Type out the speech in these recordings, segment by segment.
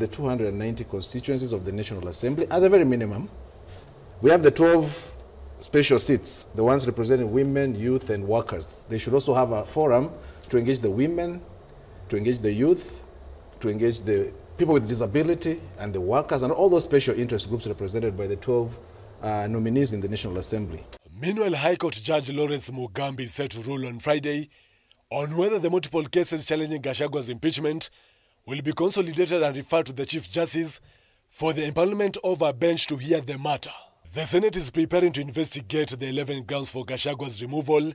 The 290 constituencies of the National Assembly, at the very minimum, we have the 12 special seats, the ones representing women, youth, and workers. They should also have a forum to engage the women, to engage the youth, to engage the people with disability, and the workers, and all those special interest groups represented by the 12 nominees in the National Assembly. Meanwhile, High Court Judge Lawrence Mugambi is set to rule on Friday on whether the multiple cases challenging Gachagwa's impeachment will be consolidated and referred to the Chief Justice for the empanelment of a bench to hear the matter. The Senate is preparing to investigate the 11 grounds for Gachagwa's removal,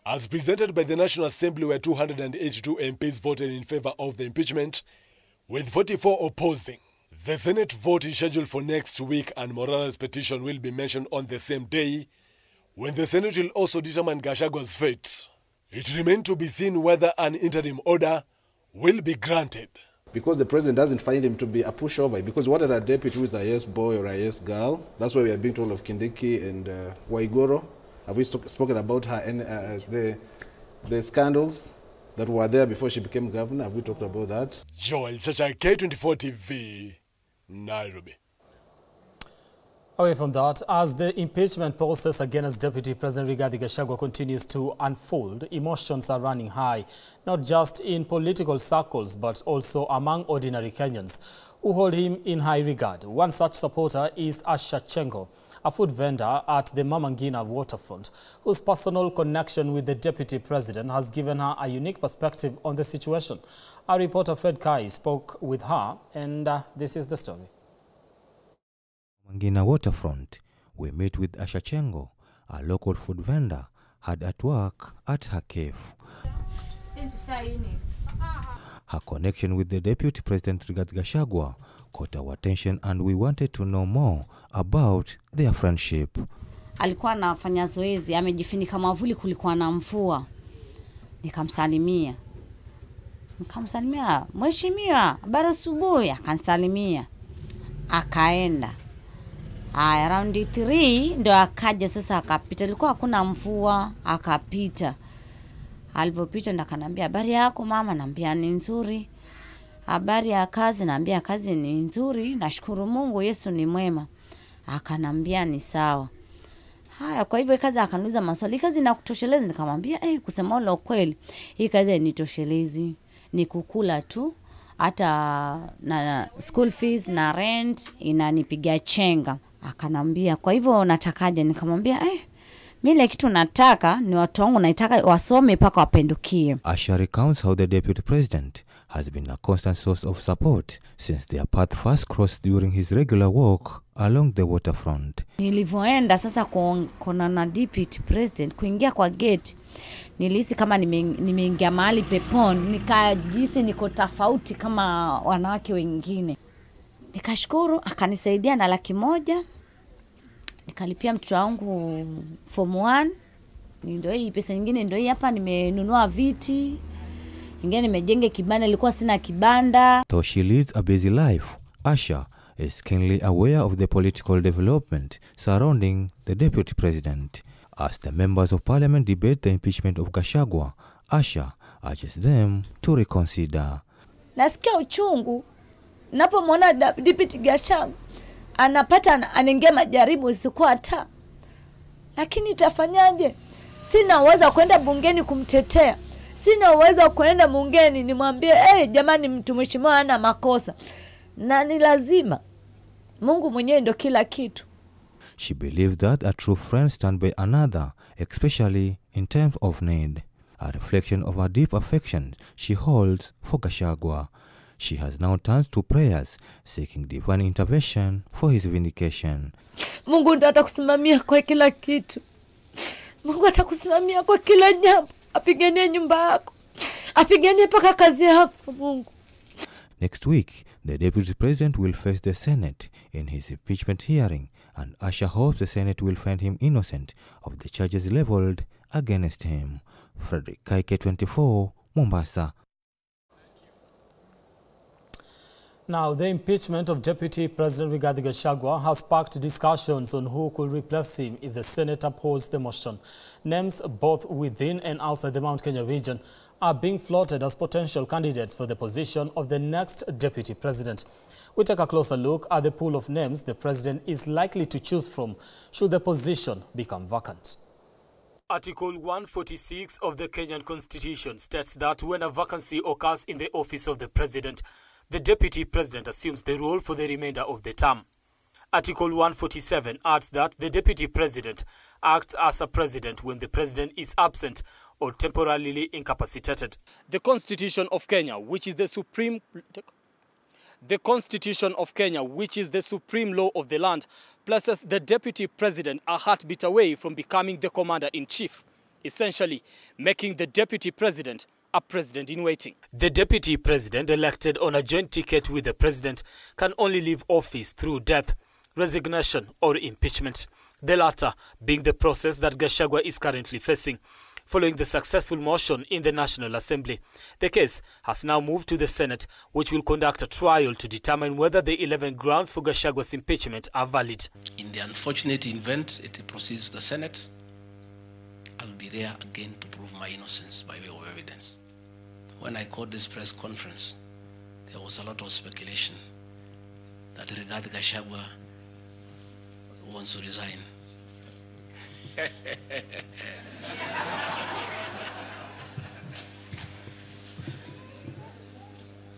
as presented by the National Assembly, where 282 MPs voted in favor of the impeachment, with 44 opposing. The Senate vote is scheduled for next week, and Morales' petition will be mentioned on the same day, when the Senate will also determine Gachagwa's fate. It remains to be seen whether an interim order will be granted. Because the president doesn't find him to be a pushover, because he wanted a deputy who is a yes boy or a yes girl. That's why we are being told of Kindiki and Waigoro. Have we spoken about her and the scandals that were there before she became governor? Have we talked about that? Joel Chacha, K24 TV, Nairobi. Away from that, as the impeachment process against Deputy President Rigathi Gachagua continues to unfold, emotions are running high, not just in political circles, but also among ordinary Kenyans who hold him in high regard. One such supporter is Asha Chengo, a food vendor at the Mama Ngina waterfront, whose personal connection with the Deputy President has given her a unique perspective on the situation. Our reporter Fred Kai spoke with her, and this is the story. Mangina waterfront, we meet with Asha Chengo, a local food vendor, hard at work at her cave. Her connection with the Deputy President Rigathi Gachagua caught our attention, and we wanted to know more about their friendship. Alikuwa anafanya zoezi, amejifunika mavuli, kulikuwa na mvua. Nikamsalimia, mheshimiwa, habari asubuhi. Akanisalimia, akaenda. Around 3 ndo akaja sasa, akapita. Ilikuwa hakuna mvua, akapita. Alipopita ndo akanambia, habari yako mama? Naambia ni nzuri. Habari ya kazi? Naambia kazi ni nzuri, nashukuru Mungu, Yesu ni mwema. Akanambia ni sawa. Haya, kwa hivyo kazi akaniuliza maswali, kazi inakutosheleza? Nikamwambia kusema la kweli, hii kazi hainitoshelezi, ni kukula tu, hata na school fees na rent inanipiga chenga. Akanambia, kwa hivyo natakaje? Nikamwambia mimi kitu nataka ni watu wangu, naitaka wasome paka wapendukie. Asha recounts how the Deputy President has been a constant source of support since their path first crossed during his regular walk along the waterfront. Nilivyoenda sasa kuona na Deputy President, kuingia kwa gate, nilihisi kama nimeingia mahali peponi, nikajisi niko tofauti kama wanawake wengine. Nikashukuru, akanisaidia na 100,000. Nikalipia mtoto wangu form 1. Ndio hii pesa nyingine, ndio hii hapa, nimenunua viti. Ingine nimejenga kibanda, ilikuwa sina kibanda. Though she leads a busy life, Asha is keenly aware of the political development surrounding the Deputy President. As the members of Parliament debate the impeachment of Gachagua, Asha urges them to reconsider. Nasikia uchungu napomwona Deputy Gachagua anapata anaingia majaribu isikuwa hata. Lakini itafanyaje? Sina uwezo kwenda bungeni kumtetea. Sina uwezo kwenda bungeni nimwambie jamani, mtu mheshimiwa ana makosa. Na ni lazima Mungu mwenyewe ndo kila kitu. She believes that a true friend stands by another, especially in times of need. A reflection of her deep affection she holds for Gachagua. She has now turned to prayers, seeking divine intervention for his vindication. Mungu ndo atakusimamia kwa kila kitu. Mungu atakusimamia kwa kila jambo. Apiganie nyumba yako, apiganie paka kazi yako Mungu. Next week, the Deputy President will face the Senate in his impeachment hearing, and Asha hopes the Senate will find him innocent of the charges leveled against him. Frederick, K24, Mombasa. Now, the impeachment of Deputy President Rigathi Gachagua has sparked discussions on who could replace him if the Senate upholds the motion. Names both within and outside the Mount Kenya region are being floated as potential candidates for the position of the next deputy president. We take a closer look at the pool of names the president is likely to choose from should the position become vacant. Article 146 of the Kenyan Constitution states that when a vacancy occurs in the office of the president, the deputy president assumes the role for the remainder of the term. Article 147 adds that the deputy president acts as a president when the president is absent or temporarily incapacitated. The Constitution of Kenya, which is the supreme law of the land, places the deputy president a heartbeat away from becoming the commander-in-chief, essentially making the deputy president a president in waiting. The deputy president, elected on a joint ticket with the president, can only leave office through death, resignation or impeachment, the latter being the process that Gachagua is currently facing. Following the successful motion in the National Assembly, the case has now moved to the Senate, which will conduct a trial to determine whether the 11 grounds for Gachagua's impeachment are valid. In the unfortunate event it proceeds to the Senate, I'll be there again to prove my innocence by way of evidence. When I called this press conference, there was a lot of speculation that Rigathi Gachagua wants to resign.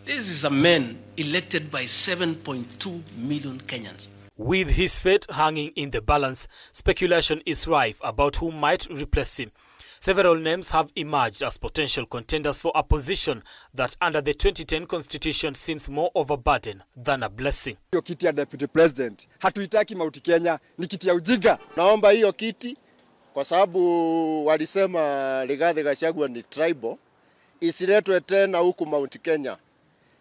This is a man elected by 7.2 million Kenyans. With his fate hanging in the balance, speculation is rife about who might replace him. Several names have emerged as potential contenders for a position that under the 2010 constitution seems more of a burden than a blessing. Hiyo kiti ya deputy president, hatuitaki Mount Kenya, ni kiti ya ujinga. Naomba hiyo kiti kwa sababu walisema Rigathi Gachagua ni tribal, isiletwe tena huku Mount Kenya.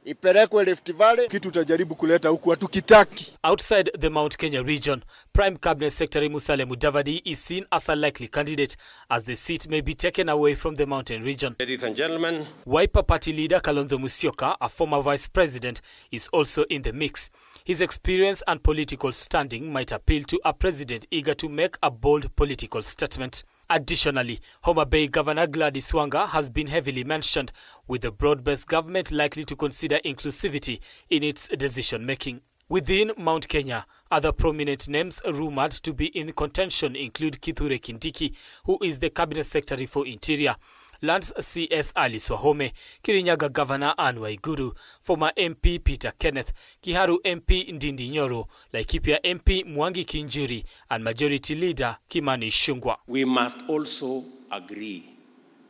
Ipelekwe Rift Valley, kitu tutajaribu kuleta huku hatukitaki. Outside the Mount Kenya region, Prime Cabinet Secretary Musalia Mudavadi is seen as a likely candidate as the seat may be taken away from the mountain region. Ladies and gentlemen, Wiper Party leader Kalonzo Musyoka, a former vice president, is also in the mix. His experience and political standing might appeal to a president eager to make a bold political statement. Additionally, Homa Bay Governor Gladys Wanga has been heavily mentioned, with the broad-based government likely to consider inclusivity in its decision-making. Within Mount Kenya, other prominent names rumored to be in contention include Kithure Kindiki, who is the Cabinet Secretary for Interior, Lance CS Ali Swahome, Kirinyaga Governor Anne Waiguru, former MP Peter Kenneth, Kiharu MP Ndindi Nyoro, Laikipia MP Mwangi Kinjuri, and Majority Leader Kimani Ichung'wah. we must also agree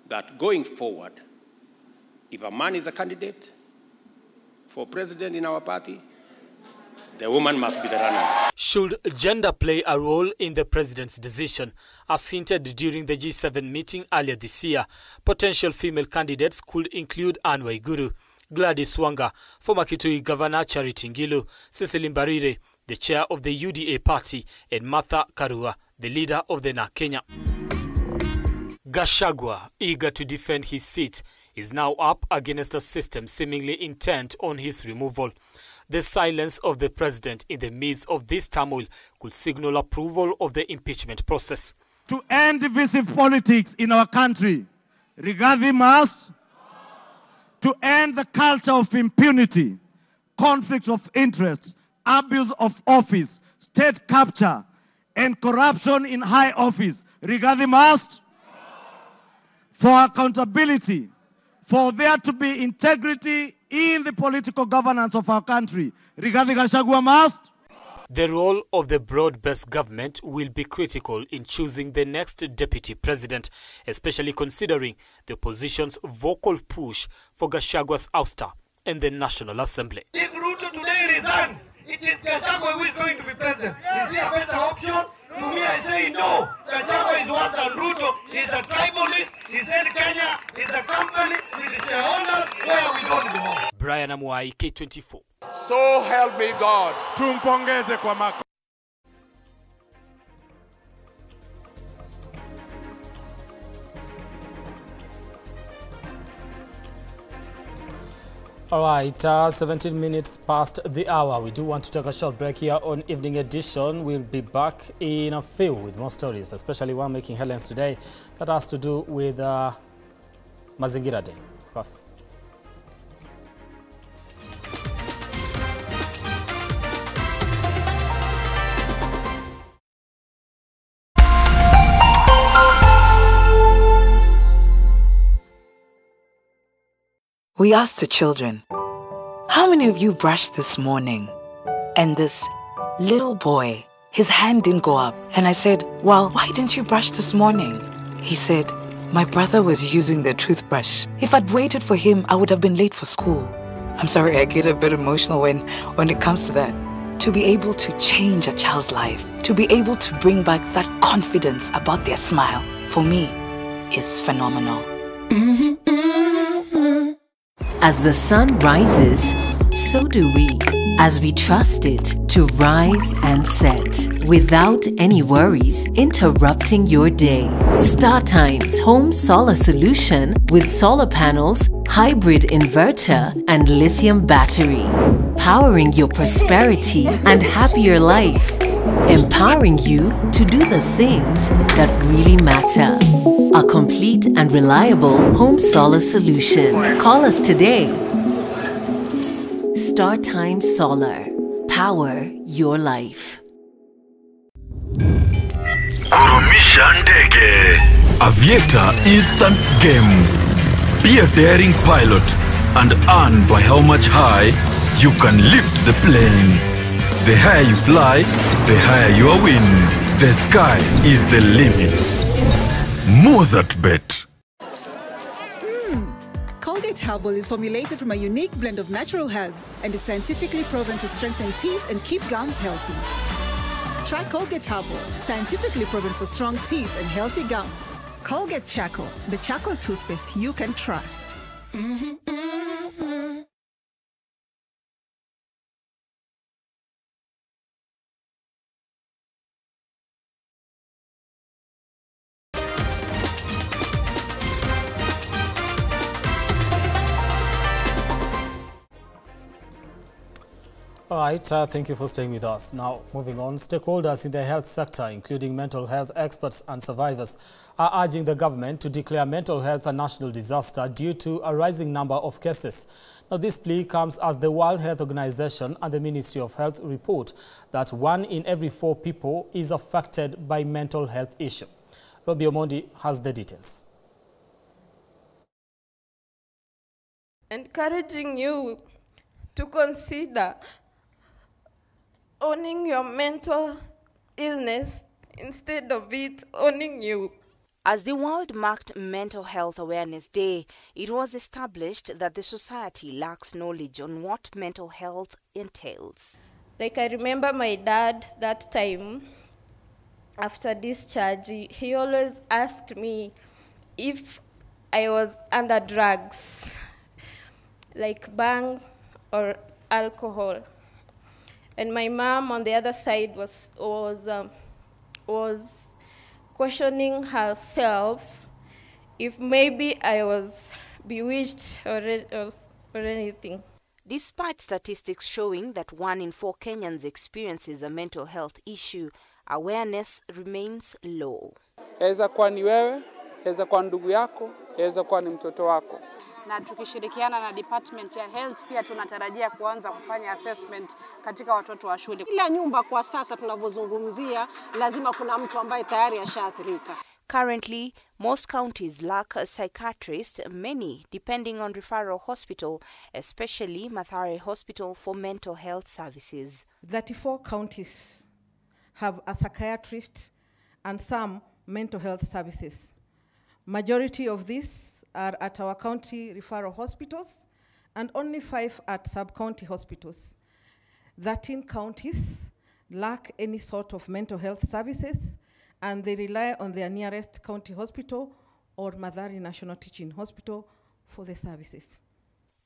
that going forward, if a man is a candidate for president in our party, the woman must be the runner. Should gender play a role in the president's decision? As hinted during the G7 meeting earlier this year, potential female candidates could include Anne Waiguru, Gladys Wanga, former Kitui Governor Charity Ngilu, Cecily Mbarire, the chair of the UDA party, and Martha Karua, the leader of the NARC Kenya. Gachagua, eager to defend his seat, is now up against a system seemingly intent on his removal. The silence of the president in the midst of this turmoil could signal approval of the impeachment process. To end divisive politics in our country, Rigathi must. To end the culture of impunity, conflict of interest, abuse of office, state capture, and corruption in high office, Rigathi must. For accountability, for there to be integrity in the political governance of our country, Rigathi Gachagua must. The role of the broad-based government will be critical in choosing the next deputy president, especially considering the opposition's vocal push for Gachagua's ouster in the National Assembly. If Ruto today resigns, it is Gachagua who is going to be president. Is he a better option? To me, I say no. Gachagua is worse than Ruto. He's a tribalist. He's in Kenya. He's a company with the shareholders where we don't belong. Brian Amuai, K24. So help me God. Tumpongeze kwa mako. All right, 17 minutes past the hour. We do want to take a short break here on Evening Edition. We'll be back in a few with more stories, especially one making headlines today that has to do with Mazingira Day, of course. We asked the children, how many of you brushed this morning? And this little boy, his hand didn't go up. And I said, well, why didn't you brush this morning? He said, my brother was using the toothbrush. If I'd waited for him, I would have been late for school. I'm sorry, I get a bit emotional when it comes to that. To be able to change a child's life, to be able to bring back that confidence about their smile, for me, is phenomenal. As the sun rises, so do we, as we trust it to rise and set without any worries interrupting your day. StarTime's home solar solution with solar panels, hybrid inverter, and lithium battery, powering your prosperity and happier life, empowering you to do the things that really matter. A complete and reliable home solar solution. Call us today. StarTime Solar. Power your life. Kurumisha ndege. Aviator instant game. Be a daring pilot and earn by how much high you can lift the plane. The higher you fly, the higher your win. The sky is the limit. More that bet. Colgate Herbal is formulated from a unique blend of natural herbs and is scientifically proven to strengthen teeth and keep gums healthy. Try Colgate Herbal, scientifically proven for strong teeth and healthy gums. Colgate Charcoal, the charcoal toothpaste you can trust. All right, thank you for staying with us. Now, moving on, stakeholders in the health sector, including mental health experts and survivors, are urging the government to declare mental health a national disaster due to a rising number of cases. Now, this plea comes as the World Health Organization and the Ministry of Health report that 1 in every 4 people is affected by mental health issue. Robbie Omondi has the details. Encouraging you to consider owning your mental illness instead of it owning you. As the world marked Mental Health Awareness Day, it was established that the society lacks knowledge on what mental health entails. Like I remember my dad that time, after discharge, he always asked me if I was under drugs, like bang or alcohol. And my mom on the other side was questioning herself if maybe I was bewitched or anything. Despite statistics showing that 1 in 4 Kenyans experiences a mental health issue, awareness remains low. Yaweza kuwa ni wewe, yaweza kuwa ndugu yako, yaweza kuwa ni mtoto wako. Na tukishirikiana na department ya health pia tunatarajia kuanza kufanya assessment katika watoto wa shule. Kila nyumba kwa sasa tunavyozungumzia lazima kuna mtu ambaye tayari ashaathirika. Currently, most counties lack a psychiatrist, many depending on referral hospital, especially Mathare Hospital for mental health services. 34 counties have a psychiatrist and some mental health services. Majority of these are at our county referral hospitals and only 5 at sub-county hospitals. 13 counties lack any sort of mental health services and they rely on their nearest county hospital or Mathare National Teaching Hospital for the services.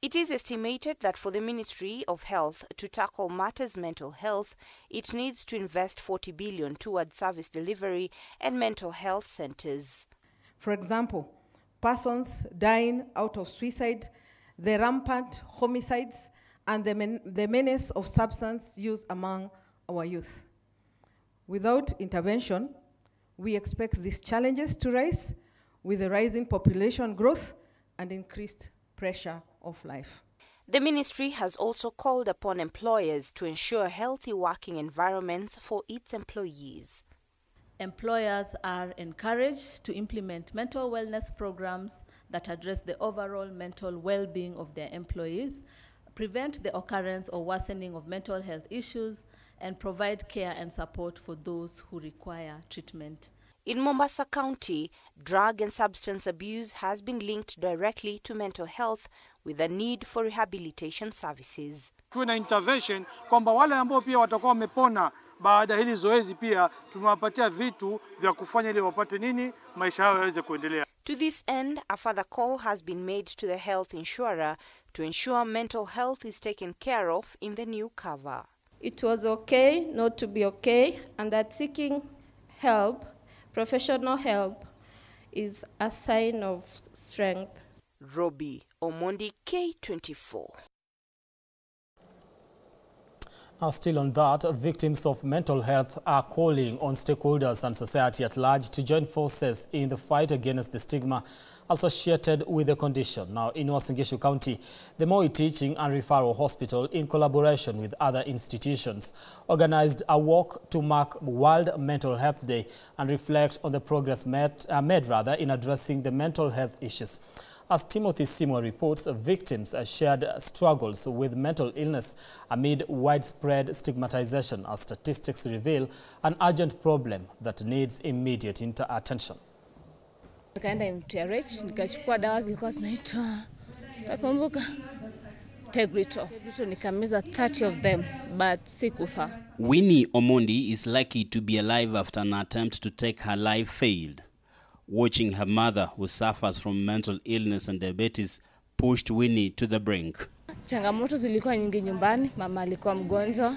It is estimated that for the Ministry of Health to tackle matters mental health, it needs to invest 40 billion towards service delivery and mental health centers. For example, persons dying out of suicide, the rampant homicides, and the menace of substance use among our youth. Without intervention, we expect these challenges to rise with the rising population growth and increased pressure of life. The ministry has also called upon employers to ensure healthy working environments for its employees. Employers are encouraged to implement mental wellness programs that address the overall mental well-being of their employees, prevent the occurrence or worsening of mental health issues, and provide care and support for those who require treatment. In Mombasa County, drug and substance abuse has been linked directly to mental health with a need for rehabilitation services. Tuwe na intervention kwamba wale ambao pia watakuwa wamepona baada hili zoezi pia tunawapatia vitu vya kufanya ili wapate nini maisha yao yaweze kuendelea. To this end, a further call has been made to the health insurer to ensure mental health is taken care of in the new cover. It was okay not to be okay, and that seeking help, professional help, is a sign of strength. Robbie Omondi, K24. Now, still on that, victims of mental health are calling on stakeholders and society at large to join forces in the fight against the stigma associated with the condition. Now, in Uasin Gishu County, the Moi Teaching and Referral Hospital, in collaboration with other institutions, organized a walk to mark World Mental Health Day and reflect on the progress made in addressing the mental health issues. As Timothy Simo reports, victims shared struggles with mental illness amid widespread stigmatization, as statistics reveal an urgent problem that needs immediate attention. Nikaenda MTRH, nikachukua dawa zilikuwa zinaitwa, nakumbuka, Tegretol. Nikameza 30 of them, but sikufa. Winnie Omondi is lucky to be alive after an attempt to take her life failed. Watching her mother, who suffers from mental illness and diabetes, pushed Winnie to the brink. Changamoto zilikuwa nyingi nyumbani, mama alikuwa mgonjwa.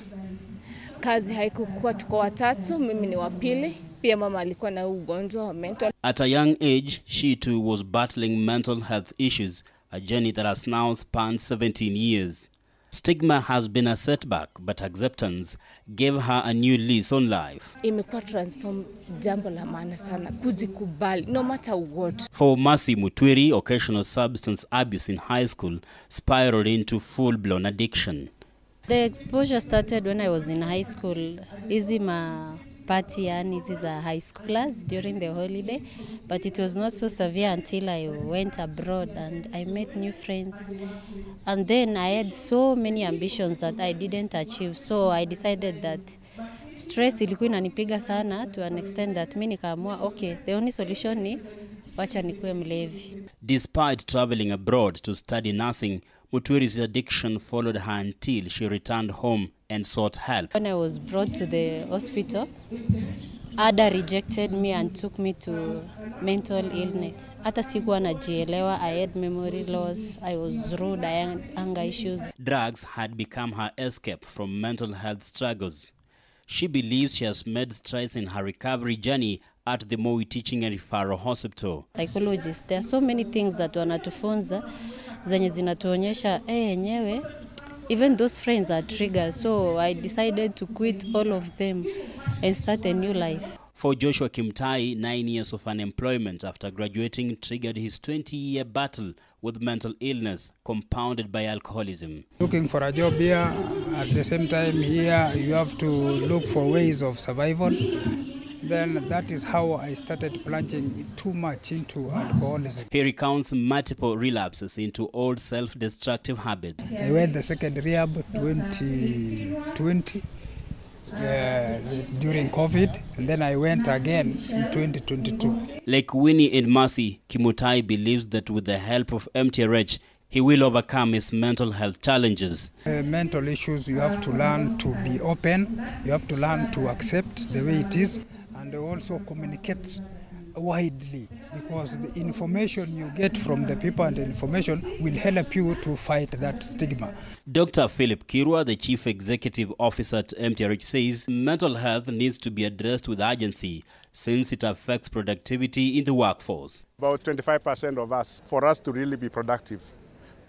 Kazi haikukuwa, tuko watatu, mimi ni wa pili. Pia mama alikuwa na ugonjwa wa mental. At a young age, she too was battling mental health issues, a journey that has now spanned 17 years. Stigma has been a setback, but acceptance gave her a new lease on life. Imekuwa transform jambo la maana sana, kujikubali, no matter what. For Mercy Mutwiri, occasional substance abuse in high school spiraled into full-blown addiction. The exposure started when I was in high school. Easy party yani hizi za high schoolers during the holiday, but it was not so severe until I went abroad and I met new friends, and then I had so many ambitions that I didn't achieve, so I decided that stress ilikuwa inanipiga sana to an extent that mimi nikaamua okay, the only solution ni wacha nikuwe mlevi. Despite traveling abroad to study nursing, Mutwiri's addiction followed her until she returned home and sought help. When I was brought to the hospital, Ada rejected me and took me to mental illness. Hata sikuwa najielewa, I had memory loss, I was rude, I had anger issues. Drugs had become her escape from mental health struggles. She believes she has made strides in her recovery journey at the Moi Teaching and Referral Hospital. Psychologists, there are so many things that wanatufunza zenye zinatuonyesha yenyewe even those friends are triggers, so I decided to quit all of them and start a new life. For Joshua Kimtai, 9 years of unemployment after graduating triggered his 20-year battle with mental illness compounded by alcoholism. Looking for a job here, at the same time here you have to look for ways of survival. Then that is how I started plunging too much into alcoholism. He recounts multiple relapses into old self-destructive habits. I went the second rehab 2020 during COVID, and then I went again in 2022. Like Winnie and Mercy, Kimutai believes that with the help of MTRH, he will overcome his mental health challenges. Mental issues, you have to learn to be open, you have to learn to accept the way it is, and also communicate widely, because the information you get from the people and the information will help you to fight that stigma. Dr. Philip Kirwa, the Chief Executive Officer at MTRH, says mental health needs to be addressed with urgency since it affects productivity in the workforce. About 25% of us, for us to really be productive,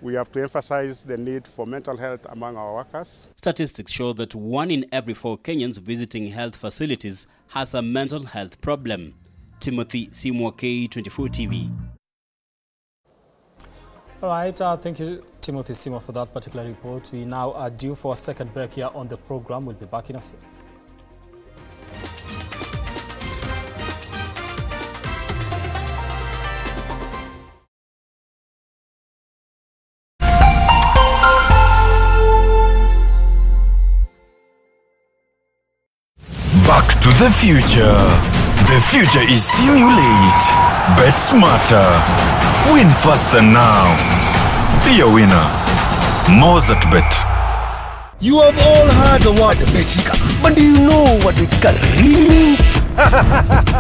we have to emphasize the need for mental health among our workers. Statistics show that 1 in every 4 Kenyans visiting health facilities has a mental health problem. Timothy Simo, K24 TV. All right, thank you, Timothy Sima, for that particular report. We now are due for a second break here on the program. We'll be back in a few. Back to the future. The future is simulate. Bet smarter. Win faster now. Be a winner. Mozart Bet. You have all heard the word Betika, but do you know what Betika really means?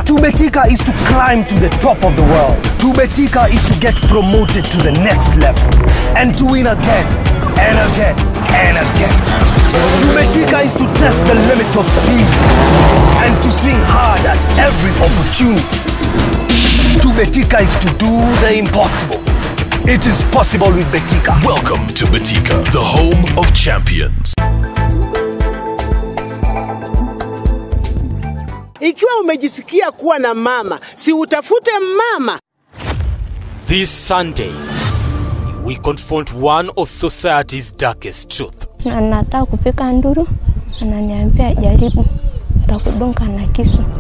To Betika is to climb to the top of the world. To Betika is to get promoted to the next level. And to win again, and again, and again. To Betika is to test the limits of speed. And to swing hard at every opportunity. To Betika is to do the impossible. It is possible with Betika. Welcome to Betika, the home of champions. Ikiwa umejisikia kuwa na mama, si utafute mama. This Sunday, we confront one of society's darkest truth. Nataka kupika nduru, ananiambia jaribu.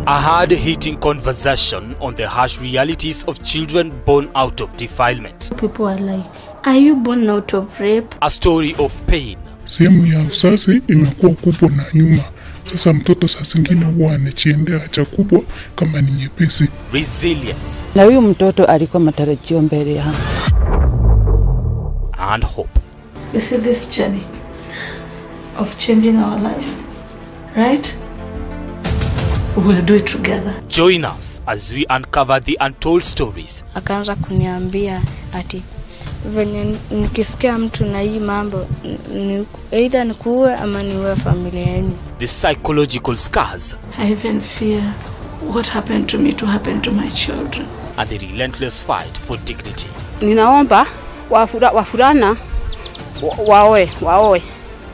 A hard-hitting conversation on the harsh realities of children born out of defilement. People are like, are you born out of rape? A story of pain. Sehemu ya uzazi imekuwa kubwa na nyuma. Sasa mtoto saa zingine huwa anachiendea haja kubwa kama ni nyepesi. Resilience. Na huyu mtoto alikuwa matarajio mbele yangu. And hope. You see this journey of changing our life, right? We'll do it together. Join us as we uncover the untold stories. Akaanza kuniambia ati venye nikisikia mtu na hii mambo either nikuue ama niue familia yenu. The psychological scars. I even fear what happened to me to happen to my children. And the relentless fight for dignity. Ninaomba wafurana waoe.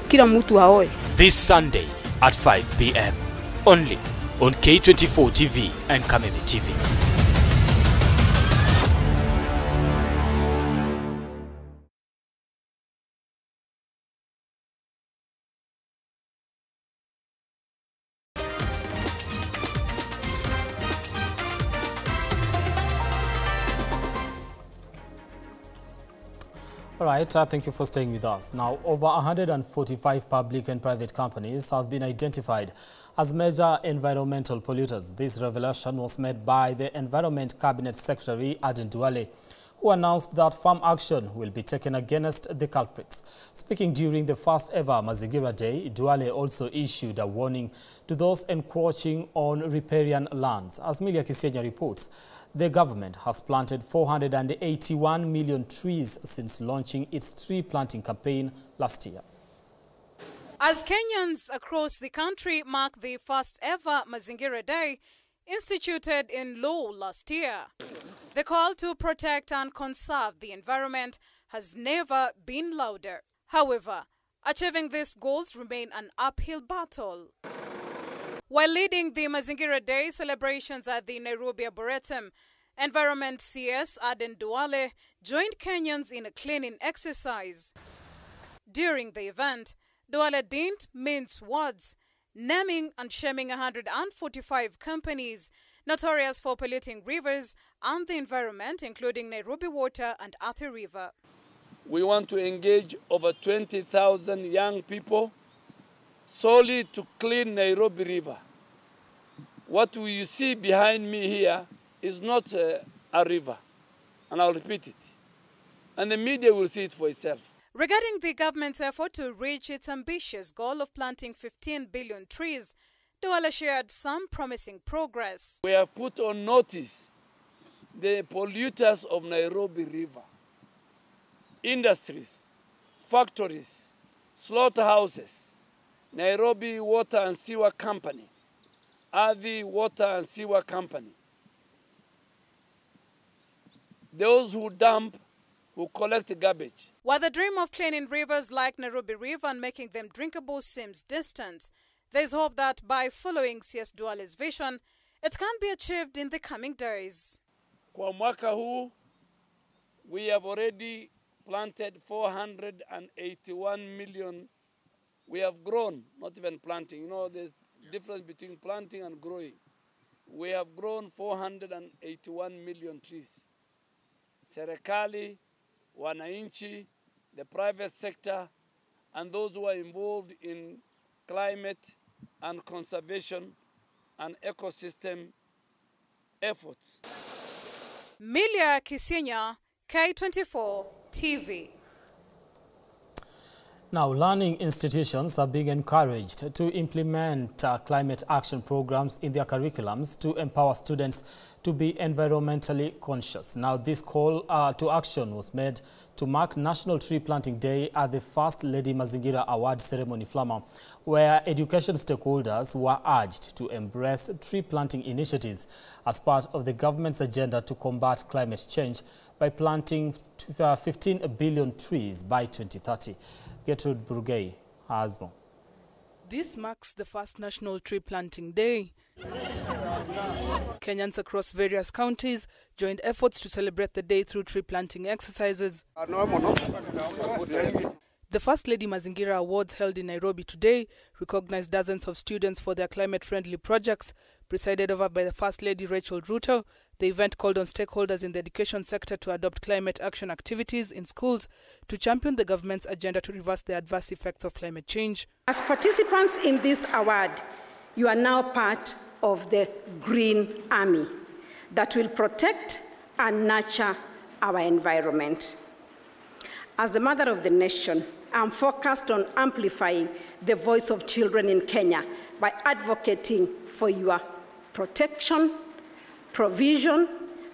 Kila mtu waoe. This Sunday at 5 p.m. only on K24 TV and Kameme TV. All right, thank you for staying with us. Now, over 145 public and private companies have been identified as major environmental polluters. This revelation was made by the Environment Cabinet Secretary Aden Duale, who announced that firm action will be taken against the culprits. Speaking during the first ever Mazingira Day, Duale also issued a warning to those encroaching on riparian lands. As Milia Kisenya reports, the government has planted 481 million trees since launching its tree planting campaign last year. As Kenyans across the country mark the first ever Mazingira Day, instituted in Law last year, the call to protect and conserve the environment has never been louder. However, achieving these goals remain an uphill battle. While leading the Mazingira Day celebrations at the Nairobi Arboretum, Environment CS Aden Duale joined Kenyans in a cleaning exercise. During the event, Duale didn't mince words, naming and shaming 145 companies notorious for polluting rivers and the environment, including Nairobi Water and Athi River. We want to engage over 20,000 young people solely to clean Nairobi River. What you see behind me here is not a river, and I'll repeat it. And the media will see it for itself. Regarding the government's effort to reach its ambitious goal of planting 15 billion trees, Duale shared some promising progress. We have put on notice the polluters of Nairobi River, industries, factories, slaughterhouses, Nairobi Water and Sewer Company, Athi Water and Sewer Company. Those who dump, who collect garbage. While the dream of cleaning rivers like Nairobi River and making them drinkable seems distant, there is hope that by following CS Duale's vision, it can be achieved in the coming days. Kwa mwaka huu, we have already planted 481 million. We have grown, not even planting. You know, there's difference between planting and growing. We have grown 481 million trees. Serikali, wananchi, the private sector, and those who are involved in climate and conservation and ecosystem efforts. Milia Kisinya, K24 TV. Now, learning institutions are being encouraged to implement climate action programs in their curriculums to empower students to be environmentally conscious. Now, this call to action was made to mark National Tree Planting Day at the First Lady Mazingira Award ceremony Flama, where education stakeholders were urged to embrace tree planting initiatives as part of the government's agenda to combat climate change by planting 15 billion trees by 2030. Gertrude Burgay has more. This marks the first National Tree Planting Day. Kenyans across various counties joined efforts to celebrate the day through tree planting exercises. The First Lady Mazingira Awards held in Nairobi today recognized dozens of students for their climate-friendly projects. Presided over by the First Lady Rachel Ruto, the event called on stakeholders in the education sector to adopt climate action activities in schools to champion the government's agenda to reverse the adverse effects of climate change. As participants in this award, you are now part of the Green Army that will protect and nurture our environment. As the mother of the nation, I'm focused on amplifying the voice of children in Kenya by advocating for your protection, provision,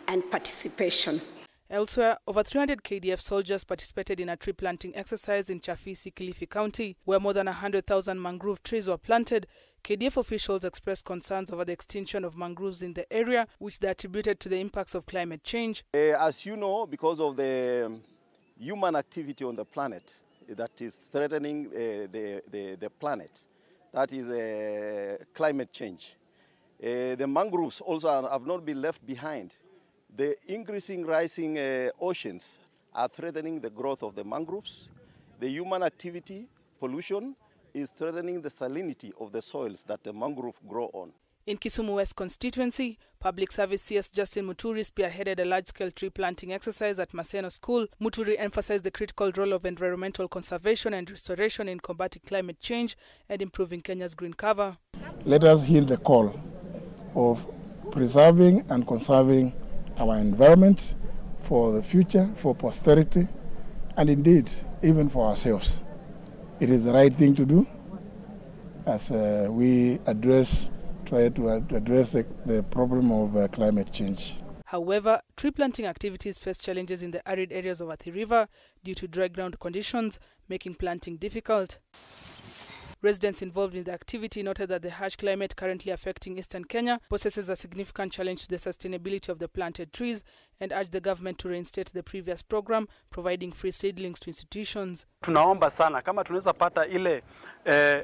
and participation. Elsewhere, over 300 KDF soldiers participated in a tree planting exercise in Chafisi, Kilifi County, where more than 100,000 mangrove trees were planted. KDF officials expressed concerns over the extinction of mangroves in the area, which they attributed to the impacts of climate change. As you know, because of the human activity on the planet that is threatening the planet, that is climate change. The mangroves also have not been left behind. The rising oceans are threatening the growth of the mangroves. The human activity, pollution, is threatening the salinity of the soils that the mangrove grow on. In Kisumu West constituency, Public Service CS Justin Muturi spearheaded a large-scale tree planting exercise at Maseno School. Muturi emphasized the critical role of environmental conservation and restoration in combating climate change and improving Kenya's green cover. Let us heed the call of preserving and conserving our environment for the future, for posterity, and indeed, even for ourselves. It is the right thing to do as we try to address the problem of climate change. However, tree planting activities face challenges in the arid areas of Athi River due to dry ground conditions, making planting difficult. Residents involved in the activity noted that the harsh climate currently affecting eastern Kenya poses a significant challenge to the sustainability of the planted trees and urged the government to reinstate the previous program, providing free seedlings to institutions. Tunaomba sana kama tunaweza pata ile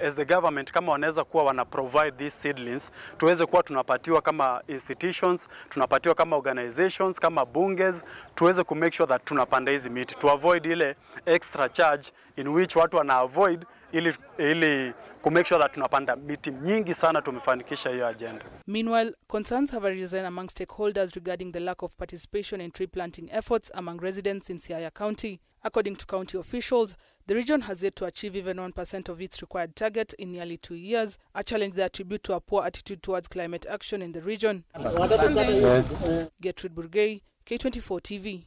as the government kama wanaweza kuwa wana provide these seedlings, tuweze kuwa tunapatiwa kama institutions, tunapatiwa kama organizations, kama bunges, tuweze ku make sure that tunapanda hizi miti, to avoid ile extra charge in which watu wana avoid ili ku make sure that tunapanda miti nyingi sana tumefanikisha hiyo agenda. Meanwhile, concerns have arisen among stakeholders regarding the lack of participation in tree planting efforts among residents in Siaya County. According to county officials, the region has yet to achieve even 1% of its required target in nearly 2 years, a challenge they attribute to a poor attitude towards climate action in the region. Gertrude Burgay, K24 TV.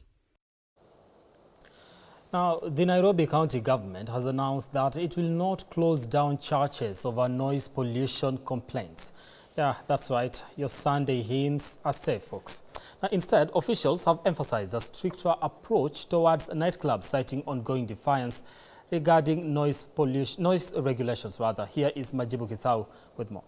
Now, the Nairobi County government has announced that it will not close down churches over noise pollution complaints. Yeah, that's right. Your Sunday hymns are safe, folks. Now, instead, officials have emphasized a stricter approach towards nightclubs, citing ongoing defiance regarding noise regulations. Here is Majibu Kisau with more.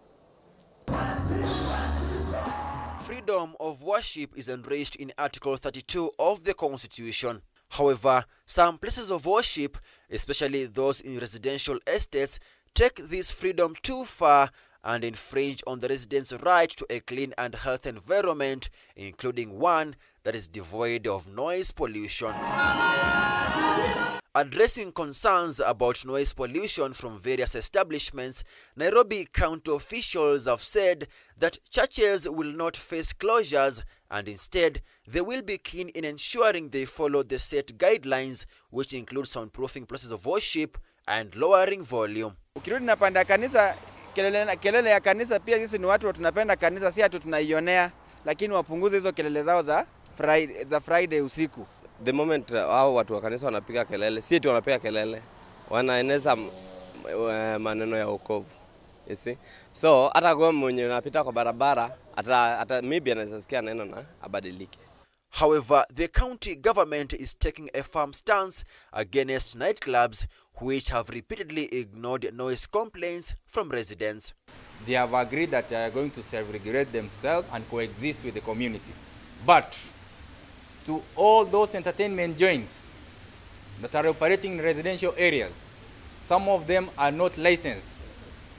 Freedom of worship is enshrined in Article 32 of the Constitution. However, some places of worship, especially those in residential estates, take this freedom too far and infringe on the residents' right to a clean and healthy environment, including one that is devoid of noise pollution. Addressing concerns about noise pollution from various establishments, Nairobi County officials have said that churches will not face closures and instead they will be keen in ensuring they follow the set guidelines, which include soundproofing places of worship and lowering volume. Ukirudi napanda kanisa, kelele ya kanisa pia sisi ni watu tunapenda kanisa, si atu tunaionea, lakini wapunguze hizo kelele zao za Friday usiku. The moment hao watu wa kanisa wanapiga kelele, si eti wanapiga kelele, wanaeneza maneno ya wokovu. You see? So hata kwa mwenye unapita kwa barabara, hata maybe anaweza sikia neno na abadilike. However, the county government is taking a firm stance against nightclubs which have repeatedly ignored noise complaints from residents. They have agreed that they are going to self-regulate themselves and coexist with the community. But to all those entertainment joints that are operating in residential areas, some of them are not licensed.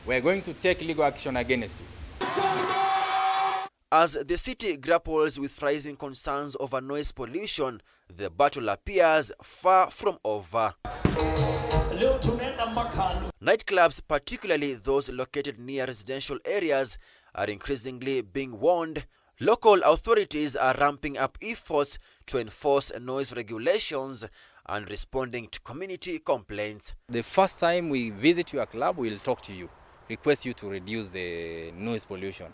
We are going to take legal action against you. As the city grapples with rising concerns over noise pollution, the battle appears far from over. Nightclubs, particularly those located near residential areas, are increasingly being warned. Local authorities are ramping up efforts to enforce noise regulations and responding to community complaints. The first time we visit your club, we'll talk to you, request you to reduce the noise pollution.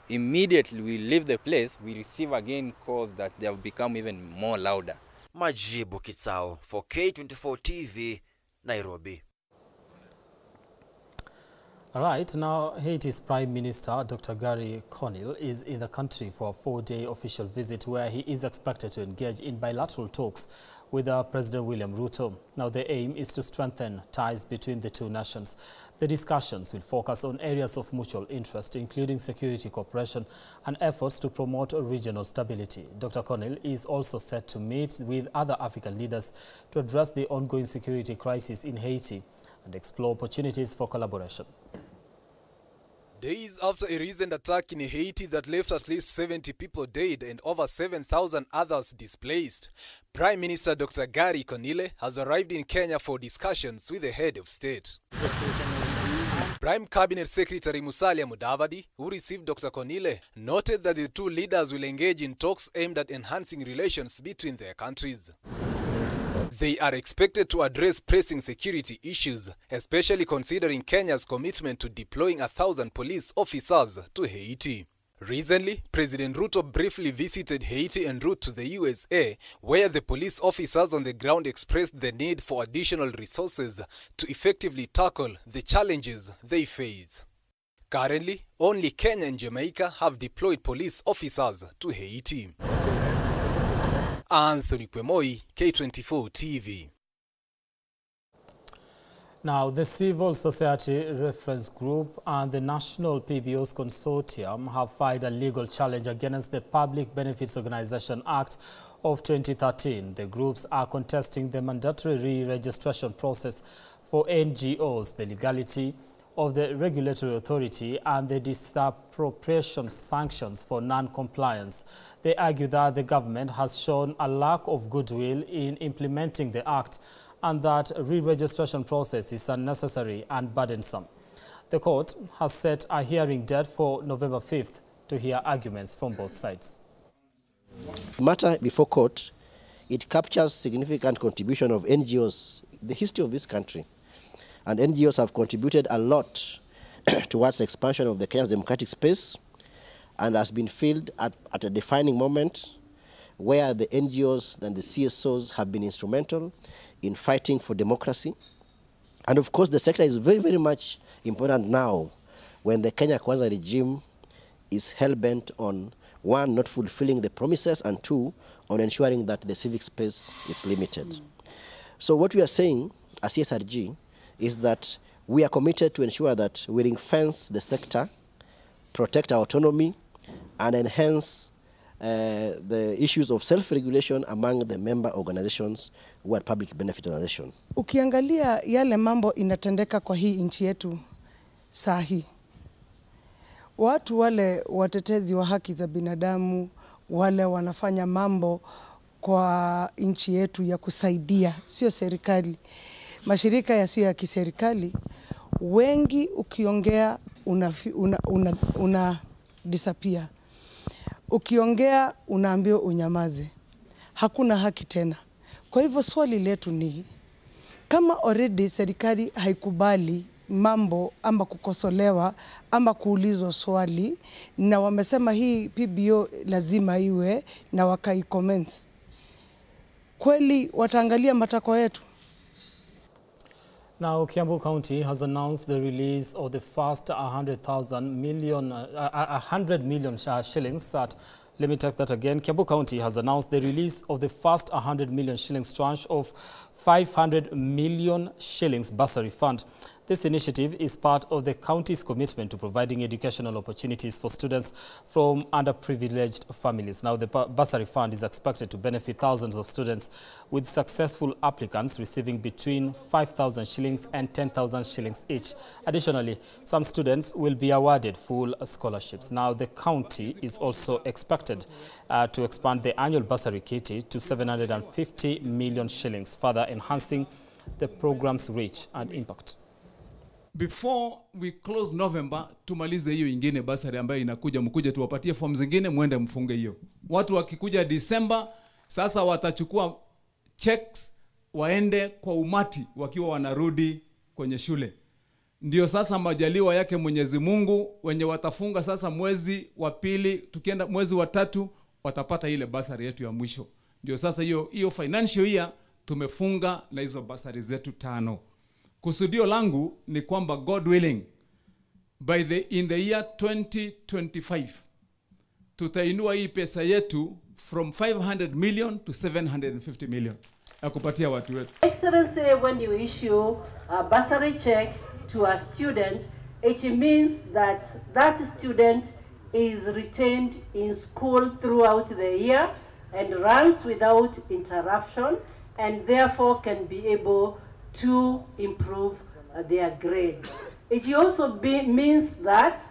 Immediately we leave the place, we receive again calls that they have become even more louder. Majibu Kitsao for K24 TV, Nairobi. All right, now Haiti's Prime Minister, Dr. Gary Conille, is in the country for a 4-day official visit where he is expected to engage in bilateral talks with President William Ruto. Now, the aim is to strengthen ties between the two nations. The discussions will focus on areas of mutual interest, including security cooperation and efforts to promote regional stability. Dr. Conille is also set to meet with other African leaders to address the ongoing security crisis in Haiti and explore opportunities for collaboration. Days after a recent attack in Haiti that left at least 70 people dead and over 7,000 others displaced, Prime Minister Dr. Gary Conille has arrived in Kenya for discussions with the head of state. Prime Cabinet Secretary Musalia Mudavadi, who received Dr. Conille, noted that the two leaders will engage in talks aimed at enhancing relations between their countries. They are expected to address pressing security issues, especially considering Kenya's commitment to deploying 1,000 police officers to Haiti. Recently, President Ruto briefly visited Haiti en route to the USA, where the police officers on the ground expressed the need for additional resources to effectively tackle the challenges they face. Currently, only Kenya and Jamaica have deployed police officers to Haiti. Anthony Kwemoi, K24 TV. Now, the Civil Society Reference Group and the National PBOs Consortium have filed a legal challenge against the Public Benefits Organization Act of 2013. The groups are contesting the mandatory re-registration process for NGOs, the legality of the regulatory authority and the disappropriation sanctions for non-compliance. They argue that the government has shown a lack of goodwill in implementing the act and that re-registration process is unnecessary and burdensome. The court has set a hearing date for November 5th to hear arguments from both sides. Matter before court, it captures significant contribution of NGOs, the history of this country. And NGOs have contributed a lot towards expansion of the Kenya's democratic space and has been filled at a defining moment where the NGOs and the CSOs have been instrumental in fighting for democracy. And of course, the sector is very, very much important now when the Kenya Kwanza regime is hell-bent on, one, not fulfilling the promises, and two, on ensuring that the civic space is limited. So what we are saying as CSRG is that we are committed to ensure that we ring-fence the sector, protect our autonomy, and enhance the issues of self-regulation among the member organizations who are public benefit organizations. Ukiangalia yale mambo inatendeka kwa hii nchi yetu sahi, watu wale watetezi wa haki za binadamu, wale wanafanya mambo kwa nchi yetu ya kusaidia, sio serikali. Mashirika yasiyo ya kiserikali, wengi ukiongea una disappear. Ukiongea unaambiwa unyamaze. Hakuna haki tena. Kwa hivyo swali letu ni, kama already serikali haikubali mambo ama kukosolewa ama kuulizwa swali, na wamesema hii PBO lazima iwe na wakai comments, kweli wataangalia matakwa yetu? Now, Kiambu County has announced the release of the first 100 million shillings at, let me take that again. Kiambu County has announced the release of the first 100 million shillings tranche of 500 million shillings bursary fund. This initiative is part of the county's commitment to providing educational opportunities for students from underprivileged families. Now, the bursary fund is expected to benefit thousands of students, with successful applicants receiving between 5,000 shillings and 10,000 shillings each. Additionally, some students will be awarded full scholarships. Now, the county is also expected to expand the annual bursary kitty to 750 million shillings, further enhancing the program's reach and impact. Before we close November, tumalize hiyo ingine basari ambayo inakuja, mkuje tuwapatie form zingine muende mfunge hiyo. Watu wakikuja December, sasa watachukua checks waende kwa umati wakiwa wanarudi kwenye shule. Ndio sasa majaliwa yake Mwenyezi Mungu, wenye watafunga sasa mwezi wa pili, tukienda mwezi wa tatu watapata ile basari yetu ya mwisho. Ndio sasa hiyo financial year tumefunga na hizo basari zetu 5. Kusudio langu ni kwamba God willing, in the year 2025 tutainua hii pesa yetu from 500 million to 750 million ya kupatia watu wetu. Excellency, when you issue a bursary check to a student, it means that that student is retained in school throughout the year and runs without interruption, and therefore can be able to improve their grades. It also means that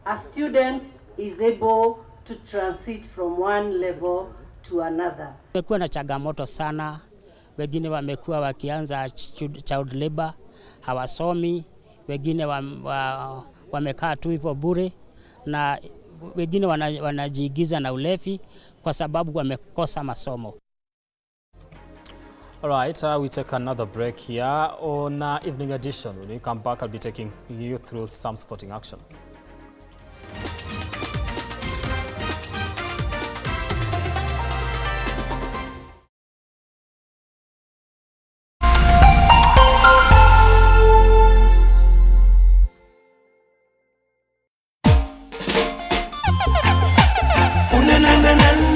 a student is able to transit from one level to another. Kumekuwa na changamoto sana, wengine wamekuwa wakianza child labor, hawasomi, wengine wamekaa tu hivyo bure, na wengine wanajiigiza na ulevi kwa sababu wamekosa masomo. All right, we take another break here on Evening Edition. When we come back, I'll be taking you through some sporting action. Na na na na